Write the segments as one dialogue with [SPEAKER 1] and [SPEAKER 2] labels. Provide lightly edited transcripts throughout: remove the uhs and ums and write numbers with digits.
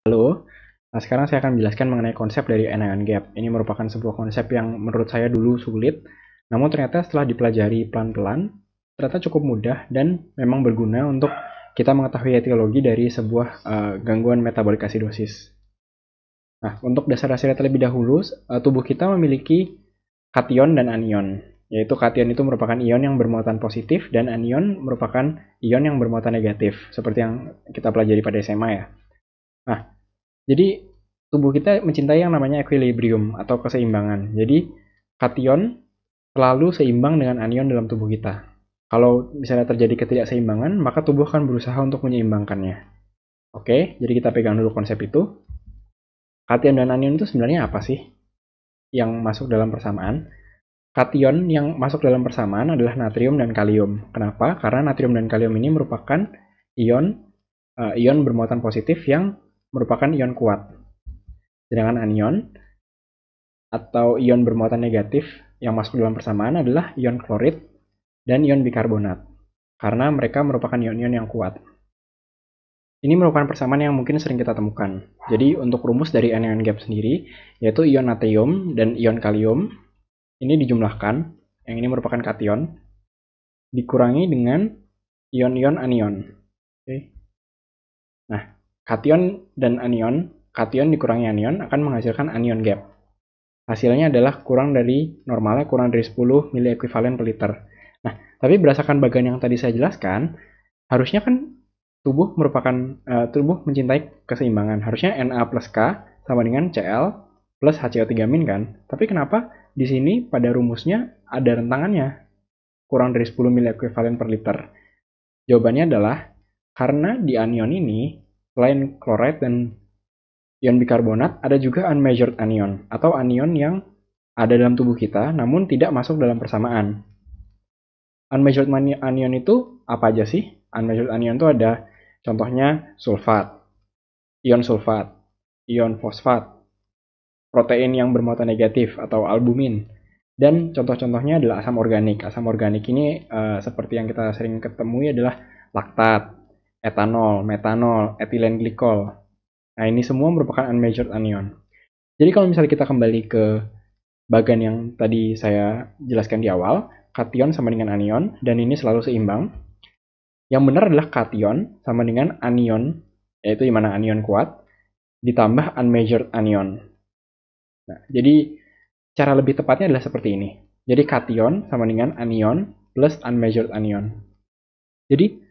[SPEAKER 1] Halo, sekarang saya akan menjelaskan mengenai konsep dari anion gap. Ini merupakan sebuah konsep yang menurut saya dulu sulit, namun ternyata setelah dipelajari pelan-pelan, ternyata cukup mudah dan memang berguna untuk kita mengetahui etiologi dari sebuah gangguan metabolik asidosis. Nah, untuk dasar-dasarnya terlebih dahulu, tubuh kita memiliki kation dan anion. Yaitu kation itu merupakan ion yang bermuatan positif dan anion merupakan ion yang bermuatan negatif, seperti yang kita pelajari pada SMA ya. Nah, jadi tubuh kita mencintai yang namanya equilibrium atau keseimbangan. Jadi kation selalu seimbang dengan anion dalam tubuh kita. Kalau misalnya terjadi ketidakseimbangan, maka tubuh akan berusaha untuk menyeimbangkannya. Oke, jadi kita pegang dulu konsep itu. Kation dan anion itu sebenarnya apa sih yang masuk dalam persamaan? Kation yang masuk dalam persamaan adalah natrium dan kalium. Kenapa? Karena natrium dan kalium ini merupakan ion bermuatan positif yang merupakan ion kuat. Sedangkan anion atau ion bermuatan negatif yang masuk dalam persamaan adalah ion klorid dan ion bikarbonat, karena mereka merupakan ion-ion yang kuat. Ini merupakan persamaan yang mungkin sering kita temukan. Jadi untuk rumus dari anion gap sendiri, yaitu ion natrium dan ion kalium, ini dijumlahkan, yang ini merupakan kation, dikurangi dengan ion-ion anion. Oke. Nah, kation dan anion, kation dikurangi anion akan menghasilkan anion gap. Hasilnya adalah kurang dari normalnya, kurang dari 10 mili ekuivalen per liter. Nah, tapi berdasarkan bagian yang tadi saya jelaskan, harusnya kan tubuh mencintai keseimbangan. Harusnya Na plus K sama dengan Cl plus HCO3- kan? Tapi kenapa di sini pada rumusnya ada rentangannya, kurang dari 10 mili ekuivalen per liter? Jawabannya adalah karena di anion ini, selain chloride dan ion bikarbonat, ada juga unmeasured anion, atau anion yang ada dalam tubuh kita, namun tidak masuk dalam persamaan. Unmeasured anion itu apa aja sih? Unmeasured anion itu ada contohnya sulfat, ion fosfat, protein yang bermuatan negatif atau albumin, dan contoh-contohnya adalah asam organik. Asam organik ini seperti yang kita sering ketemui adalah laktat, etanol, metanol, etilen glikol. Nah, ini semua merupakan unmeasured anion. Jadi kalau misalnya kita kembali ke bagian yang tadi saya jelaskan di awal, kation sama dengan anion, dan ini selalu seimbang. Yang benar adalah kation sama dengan anion, yaitu di mana anion kuat, ditambah unmeasured anion. Nah, jadi cara lebih tepatnya adalah seperti ini. Jadi kation sama dengan anion plus unmeasured anion. Jadi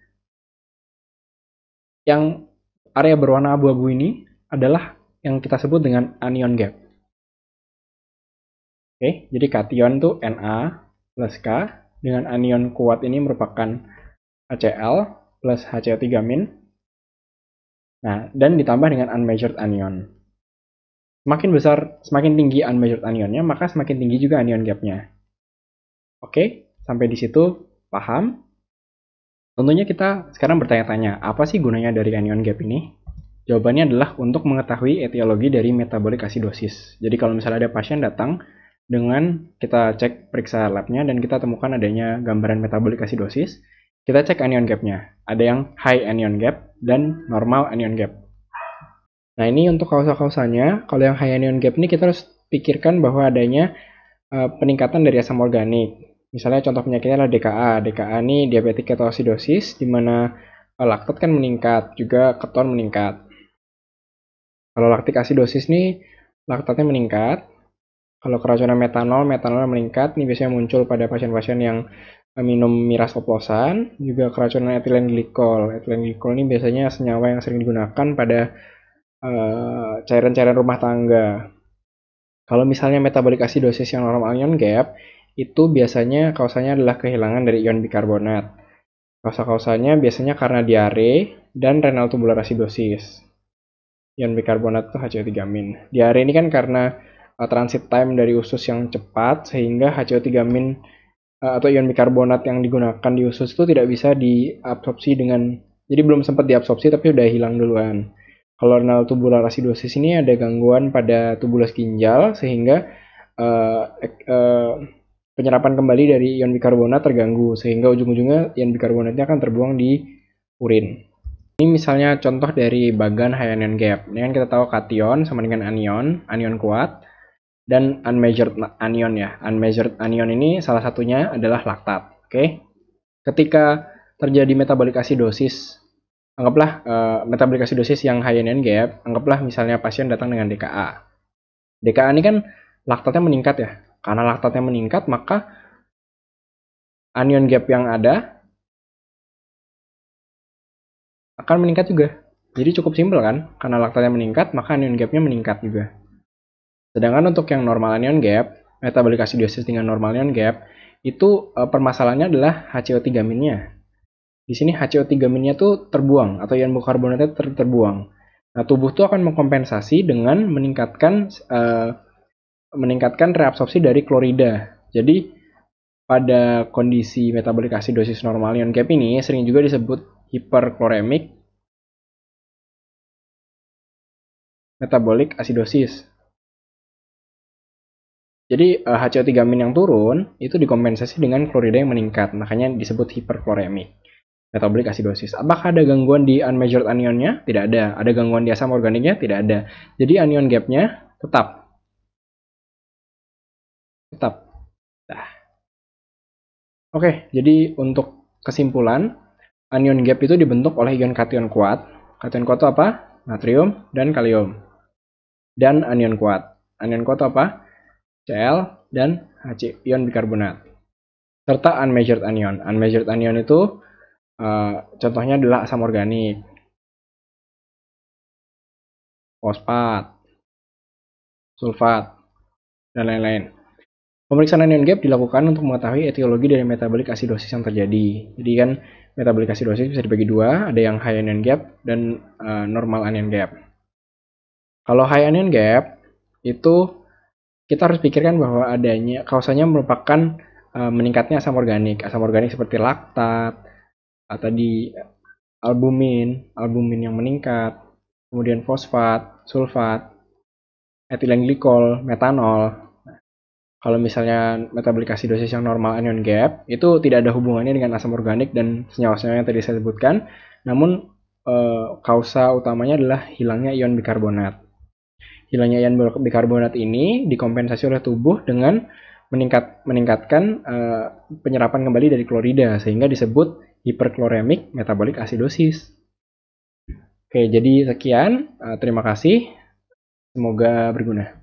[SPEAKER 1] yang area berwarna abu-abu ini adalah yang kita sebut dengan anion gap. Oke, jadi kation itu Na plus K, dengan anion kuat ini merupakan HCl plus HCO3-. Nah, dan ditambah dengan unmeasured anion. Semakin tinggi unmeasured anionnya, maka semakin tinggi juga anion gapnya. Oke, sampai di situ paham? Tentunya kita sekarang bertanya-tanya, apa sih gunanya dari anion gap ini? Jawabannya adalah untuk mengetahui etiologi dari metabolic acidosis. Jadi kalau misalnya ada pasien datang dengan kita cek periksa labnya dan kita temukan adanya gambaran metabolic acidosis, kita cek anion gapnya. Ada yang high anion gap dan normal anion gap. Nah, ini untuk kausa-kausanya. Kalau yang high anion gap ini kita harus pikirkan bahwa adanya peningkatan dari asam organik. Misalnya contoh penyakitnya adalah DKA. DKA ini diabetic ketoacidosis, di mana laktat kan meningkat, juga keton meningkat. Kalau lactic acidosis nih, laktatnya meningkat. Kalau keracunan metanol meningkat. Ini biasanya muncul pada pasien-pasien yang minum miras oplosan. Juga keracunan etilen glikol. Etilen glikol ini biasanya senyawa yang sering digunakan pada cairan-cairan rumah tangga. Kalau misalnya metabolic acidosis yang normal ion gap, itu biasanya kausanya adalah kehilangan dari ion bikarbonat. Kausa-kausanya biasanya karena diare dan renal tubular acidosis. Ion bikarbonat itu HCO3-. Diare ini kan karena transit time dari usus yang cepat, sehingga HCO3- atau ion bikarbonat yang digunakan di usus itu tidak bisa diabsorpsi jadi belum sempat diabsorpsi tapi udah hilang duluan. Kalau renal tubular acidosis ini ada gangguan pada tubulus ginjal sehingga penyerapan kembali dari ion bikarbonat terganggu sehingga ujung-ujungnya ion bikarbonatnya akan terbuang di urin. Ini misalnya contoh dari bagan high anion gap. Ini kan kita tahu kation sama dengan anion, anion kuat, dan unmeasured anion ya. Unmeasured anion ini salah satunya adalah laktat. Oke. Ketika terjadi metabolic acidosis, anggaplah metabolic acidosis yang high anion gap, anggaplah misalnya pasien datang dengan DKA. DKA ini kan laktatnya meningkat ya. Karena laktatnya meningkat, maka anion gap yang ada akan meningkat juga. Jadi cukup simpel kan? Karena laktatnya meningkat, maka anion gapnya meningkat juga. Sedangkan untuk yang normal anion gap, metabolic acidosis dengan normal anion gap, itu permasalahannya adalah HCO3-nya. Di sini HCO3-nya tuh terbuang, atau ion bikarbonatnya terbuang. Nah, tubuh tuh akan mengkompensasi dengan meningkatkan reabsorpsi dari klorida. Jadi, pada kondisi metabolic acidosis normal anion gap ini sering juga disebut hyperchloremic metabolic acidosis. Jadi HCO3- yang turun itu dikompensasi dengan klorida yang meningkat, makanya disebut hyperchloremic metabolic acidosis. Apakah ada gangguan di unmeasured anionnya? Tidak ada. Ada gangguan di asam organiknya? Tidak ada. Jadi anion gapnya tetap. Nah. Oke, jadi untuk kesimpulan, anion gap itu dibentuk oleh ion kation kuat. Kation kuat itu apa? Natrium dan kalium. Dan anion kuat. Anion kuat itu apa? Cl dan Hc, ion bikarbonat. Serta unmeasured anion. Unmeasured anion itu contohnya adalah asam organik, fosfat, sulfat, dan lain-lain. Pemeriksaan anion gap dilakukan untuk mengetahui etiologi dari metabolic acidosis yang terjadi. Jadi kan metabolic acidosis bisa dibagi dua, ada yang high anion gap dan normal anion gap. Kalau high anion gap itu kita harus pikirkan bahwa adanya kausanya merupakan meningkatnya asam organik seperti laktat, tadi albumin yang meningkat, kemudian fosfat, sulfat, etilen glikol, metanol. Kalau misalnya metabolic acidosis yang normal anion gap, itu tidak ada hubungannya dengan asam organik dan senyawa-senyawa yang tadi saya sebutkan, namun kausa utamanya adalah hilangnya ion bikarbonat. Hilangnya ion bikarbonat ini dikompensasi oleh tubuh dengan meningkatkan penyerapan kembali dari klorida, sehingga disebut hyperchloremic metabolic acidosis. Oke, jadi sekian. Terima kasih. Semoga berguna.